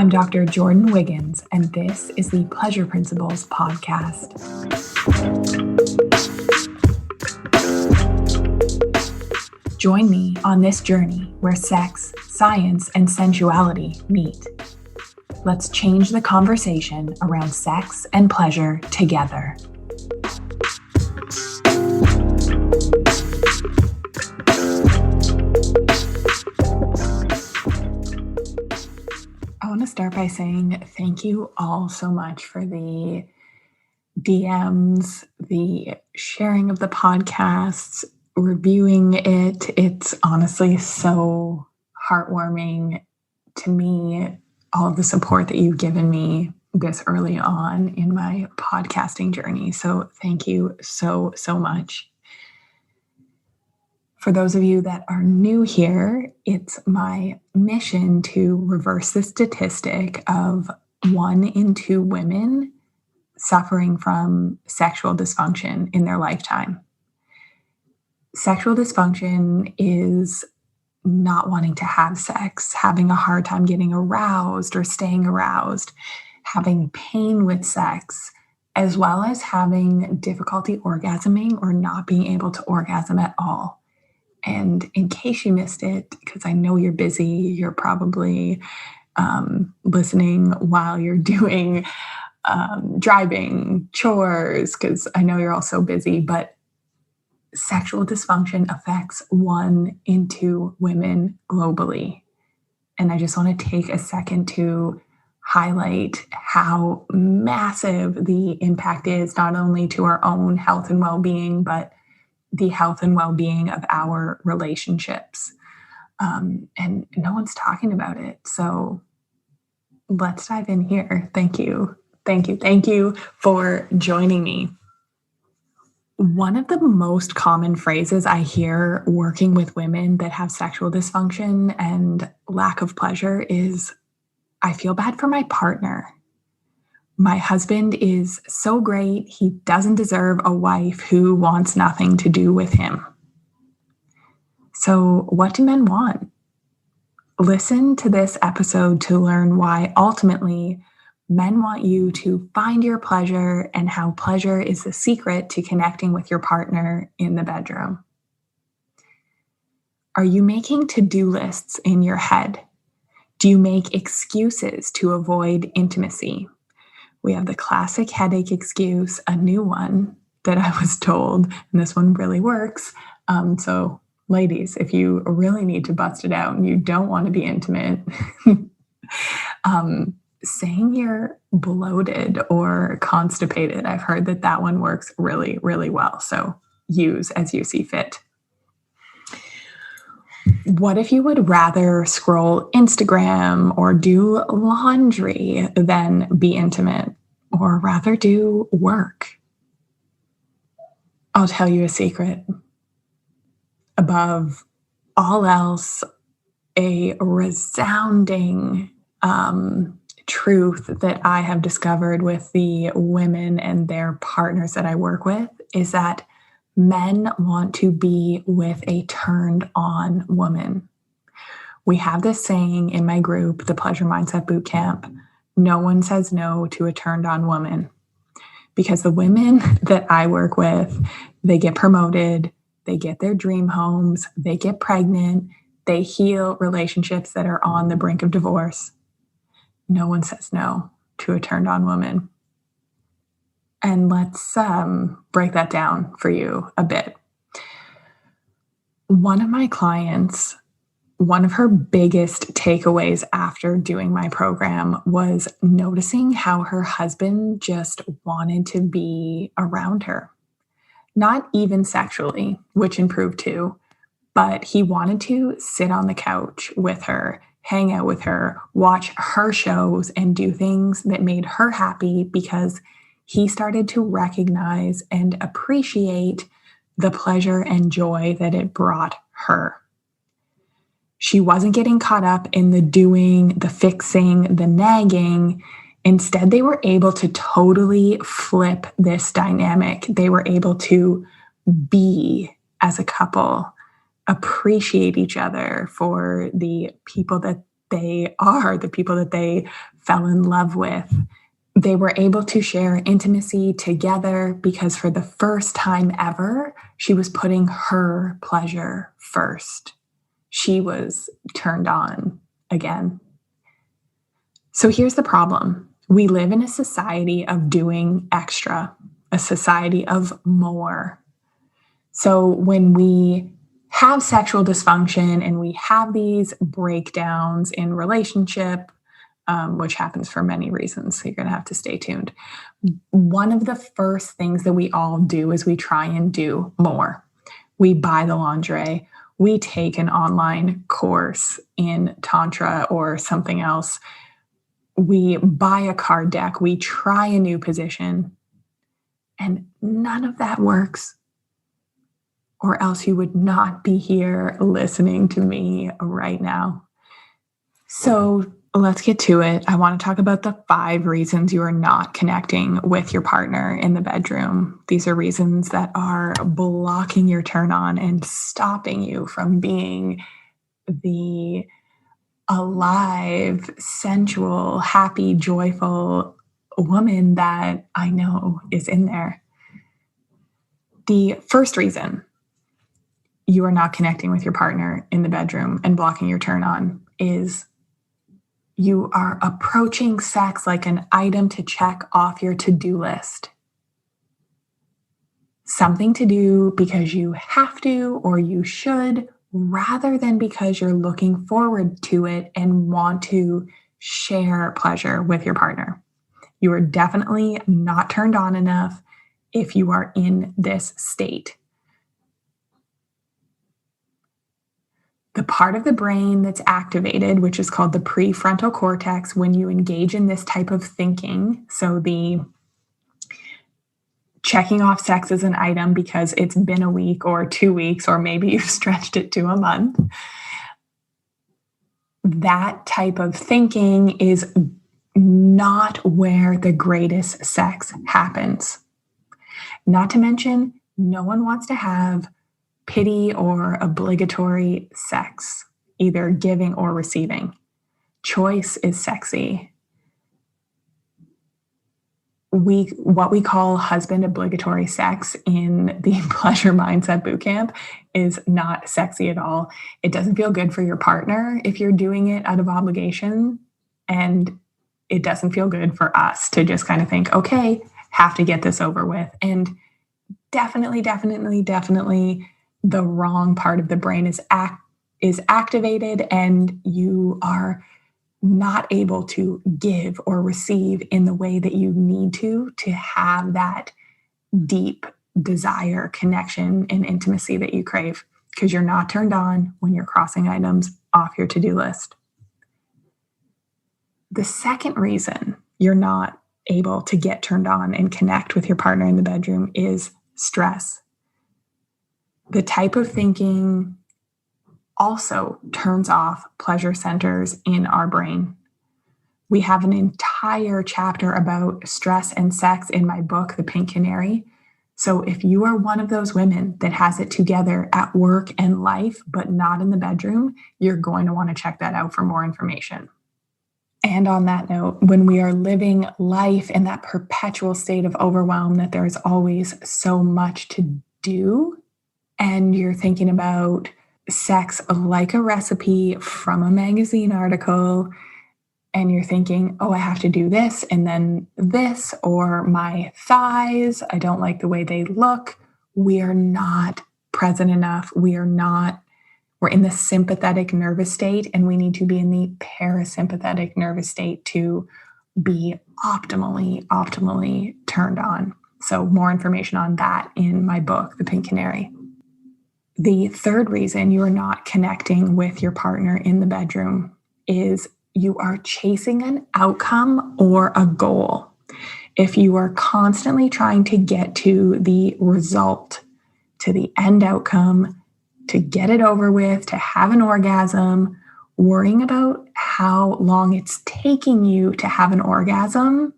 I'm Dr. Jordan Wiggins, and this is the Pleasure Principles podcast. Join me on this journey where sex, science, and sensuality meet. Let's change the conversation around sex and pleasure together. I want to start by saying thank you all so much for the DMs, the sharing of the podcasts, reviewing it. It's honestly so heartwarming to me, all of the support that you've given me this early on in my podcasting journey. So thank you so much. For those of you that are new here, it's my mission to reverse the statistic of 1 in 2 women suffering from sexual dysfunction in their lifetime. Sexual dysfunction is not wanting to have sex, having a hard time getting aroused or staying aroused, having pain with sex, as well as having difficulty orgasming or not being able to orgasm at all. And in case you missed it, because I know you're busy, you're probably listening while you're doing driving, chores, because I know you're all so busy, but sexual dysfunction affects 1 in 2 women globally. And I just want to take a second to highlight how massive the impact is, not only to our own health and well-being, but the health and well-being of our relationships. And no one's talking about it. So let's dive in here. Thank you for joining me. One of the most common phrases I hear working with women that have sexual dysfunction and lack of pleasure is, I feel bad for my partner. My husband is so great, he doesn't deserve a wife who wants nothing to do with him. So what do men want? Listen to this episode to learn why ultimately men want you to find your pleasure and how pleasure is the secret to connecting with your partner in the bedroom. Are you making to-do lists in your head? Do you make excuses to avoid intimacy? We have the classic headache excuse, a new one that I was told, and this one really works. So ladies, if you really need to bust it out and you don't want to be intimate, saying you're bloated or constipated. I've heard that one works really well. So use as you see fit. What if you would rather scroll Instagram or do laundry than be intimate, or rather do work? I'll tell you a secret. Above all else, a resounding truth that I have discovered with the women and their partners that I work with is that men want to be with a turned on woman. We have this saying in my group, the Pleasure Mindset Bootcamp, no one says no to a turned on woman. Because the women that I work with, they get promoted, they get their dream homes, they get pregnant, they heal relationships that are on the brink of divorce. No one says no to a turned on woman. And let's break that down for you a bit. One of my clients, one of her biggest takeaways after doing my program was noticing how her husband just wanted to be around her. Not even sexually, which improved too, but he wanted to sit on the couch with her, hang out with her, watch her shows, and do things that made her happy because he started to recognize and appreciate the pleasure and joy that it brought her. She wasn't getting caught up in the doing, the fixing, the nagging. Instead, they were able to totally flip this dynamic. They were able to be as a couple, appreciate each other for the people that they are, the people that they fell in love with. They were able to share intimacy together because for the first time ever, she was putting her pleasure first. She was turned on again. So here's the problem. We live in a society of doing extra, a society of more. So when we have sexual dysfunction and we have these breakdowns in relationship, which happens for many reasons, so you're going to have to stay tuned. One of the first things that we all do is we try and do more. We buy the lingerie. We take an online course in Tantra or something else. We buy a card deck. We try a new position. And none of that works. Or else you would not be here listening to me right now. So let's get to it. I want to talk about the 5 reasons you are not connecting with your partner in the bedroom. These are reasons that are blocking your turn on and stopping you from being the alive, sensual, happy, joyful woman that I know is in there. The first reason you are not connecting with your partner in the bedroom and blocking your turn on is you are approaching sex like an item to check off your to-do list. Something to do because you have to or you should, rather than because you're looking forward to it and want to share pleasure with your partner. You are definitely not turned on enough if you are in this state. The part of the brain that's activated, which is called the prefrontal cortex, when you engage in this type of thinking, so the checking off sex as an item because it's been a week or 2 weeks, or maybe you've stretched it to a month, that type of thinking is not where the greatest sex happens. Not to mention, no one wants to have pity or obligatory sex, either giving or receiving. Choice is sexy. What we call husband obligatory sex in the pleasure mindset bootcamp is not sexy at all. It doesn't feel good for your partner if you're doing it out of obligation, and it doesn't feel good for us to just kind of think, okay, have to get this over with. And definitely the wrong part of the brain is activated, and you are not able to give or receive in the way that you need to have that deep desire, connection, and intimacy that you crave, because you're not turned on when you're crossing items off your to-do list. The second reason you're not able to get turned on and connect with your partner in the bedroom is stress. The type of thinking also turns off pleasure centers in our brain. We have an entire chapter about stress and sex in my book, The Pink Canary. So if you are one of those women that has it together at work and life, but not in the bedroom, you're going to want to check that out for more information. And on that note, when we are living life in that perpetual state of overwhelm that there's always so much to do, and you're thinking about sex like a recipe from a magazine article, and you're thinking, oh, I have to do this and then this, or my thighs, I don't like the way they look. We are not present enough. We're in the sympathetic nervous state, and we need to be in the parasympathetic nervous state to be optimally turned on. So more information on that in my book, The Pink Canary. The third reason you are not connecting with your partner in the bedroom is you are chasing an outcome or a goal. If you are constantly trying to get to the result, to the end outcome, to get it over with, to have an orgasm, worrying about how long it's taking you to have an orgasm,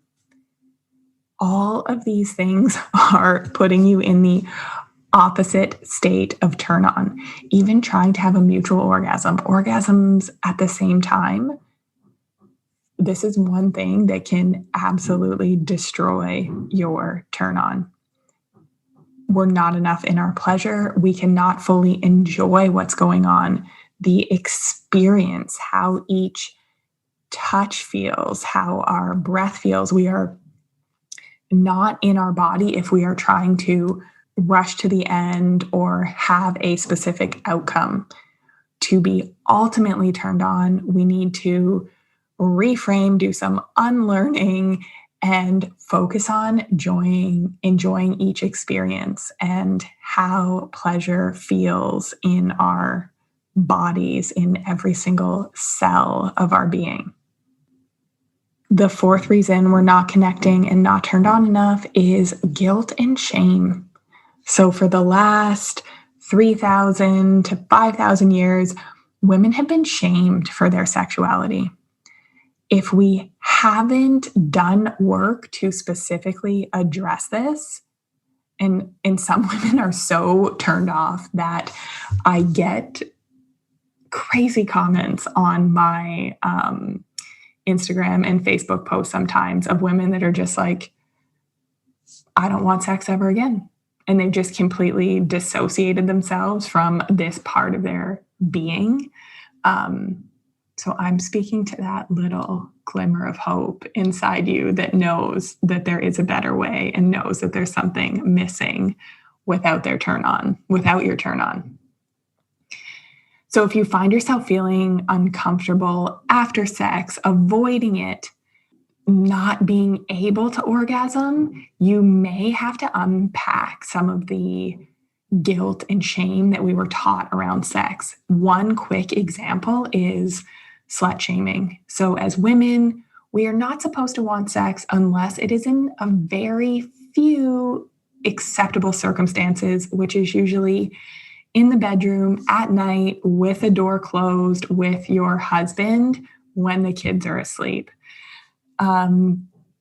all of these things are putting you in the opposite state of turn on. Even trying to have a mutual orgasm, orgasms at the same time This is one thing that can absolutely destroy your turn on. We're not enough in our pleasure. We cannot fully enjoy what's going on, the experience, how each touch feels, how our breath feels. We are not in our body if we are trying to rush to the end or have a specific outcome. To be ultimately turned on, we need to reframe, do some unlearning, and focus on enjoying each experience and how pleasure feels in our bodies, in every single cell of our being. The fourth reason we're not connecting and not turned on enough is guilt and shame. So, for the last 3,000 to 5,000 years, women have been shamed for their sexuality. If we haven't done work to specifically address this, and some women are so turned off that I get crazy comments on my Instagram and Facebook posts sometimes of women that are just like, I don't want sex ever again. And they've just completely dissociated themselves from this part of their being. So I'm speaking to that little glimmer of hope inside you that knows that there is a better way and knows that there's something missing without your turn on. So if you find yourself feeling uncomfortable after sex, avoiding it, not being able to orgasm, you may have to unpack some of the guilt and shame that we were taught around sex. One quick example is slut shaming. So as women, we are not supposed to want sex unless it is in a very few acceptable circumstances, which is usually in the bedroom at night with a door closed with your husband when the kids are asleep.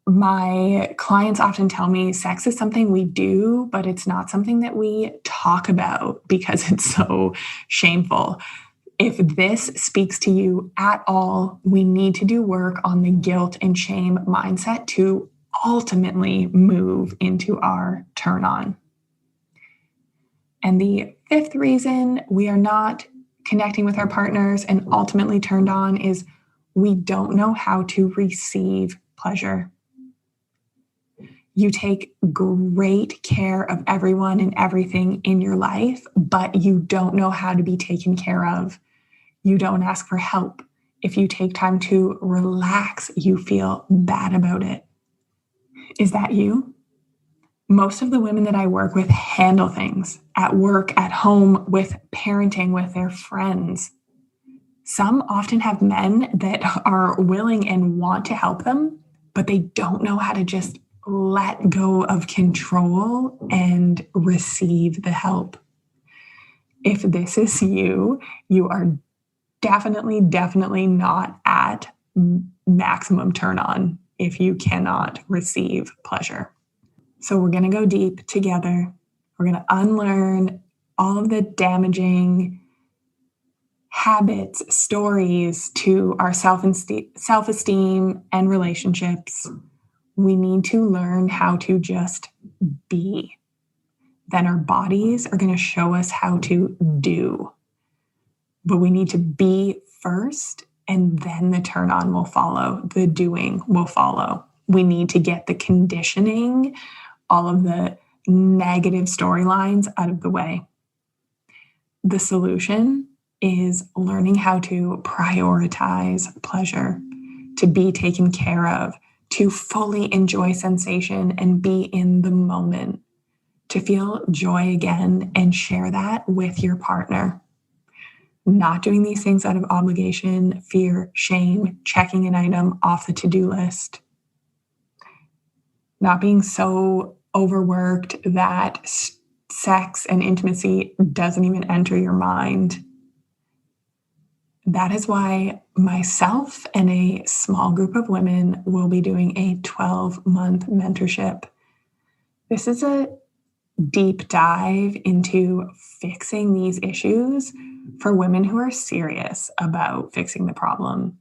My clients often tell me sex is something we do, but it's not something that we talk about because it's so shameful. If this speaks to you at all, we need to do work on the guilt and shame mindset to ultimately move into our turn on. And the fifth reason we are not connecting with our partners and ultimately turned on is we don't know how to receive pleasure. You take great care of everyone and everything in your life, but you don't know how to be taken care of. You don't ask for help. If you take time to relax, you feel bad about it. Is that you? Most of the women that I work with handle things at work, at home, with parenting, with their friends. Some often have men that are willing and want to help them, but they don't know how to just let go of control and receive the help. If this is you, you are definitely not at maximum turn on if you cannot receive pleasure. So we're going to go deep together. We're going to unlearn all of the damaging habits, stories to our self-esteem and relationships. We need to learn how to just be. Then our bodies are going to show us how to do. But we need to be first, and then the turn on will follow. The doing will follow. We need to get the conditioning, all of the negative storylines out of the way. The solution is learning how to prioritize pleasure, to be taken care of, to fully enjoy sensation and be in the moment, to feel joy again and share that with your partner. Not doing these things out of obligation, fear, shame, checking an item off the to-do list. Not being so overworked that sex and intimacy doesn't even enter your mind. That is why myself and a small group of women will be doing a 12-month mentorship. This is a deep dive into fixing these issues for women who are serious about fixing the problem,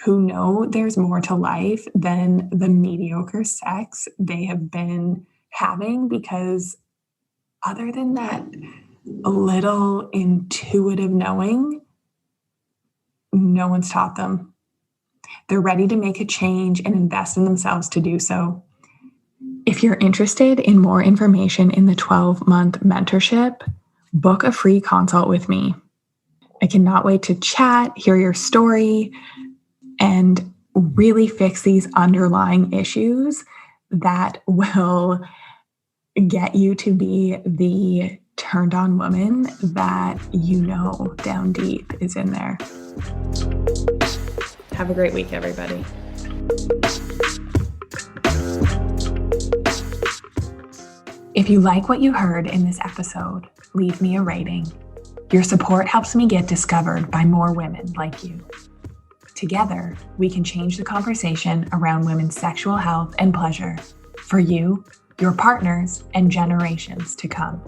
who know there's more to life than the mediocre sex they have been having, because other than that little intuitive knowing, no one's taught them. They're ready to make a change and invest in themselves to do so. If you're interested in more information in the 12-month mentorship, book a free consult with me. I cannot wait to chat, hear your story, and really fix these underlying issues that will get you to be the turned on woman that you know down deep is in there. Have a great week, everybody. If you like what you heard in this episode, leave me a rating. Your support helps me get discovered by more women like you. Together, we can change the conversation around women's sexual health and pleasure for you, your partners, and generations to come.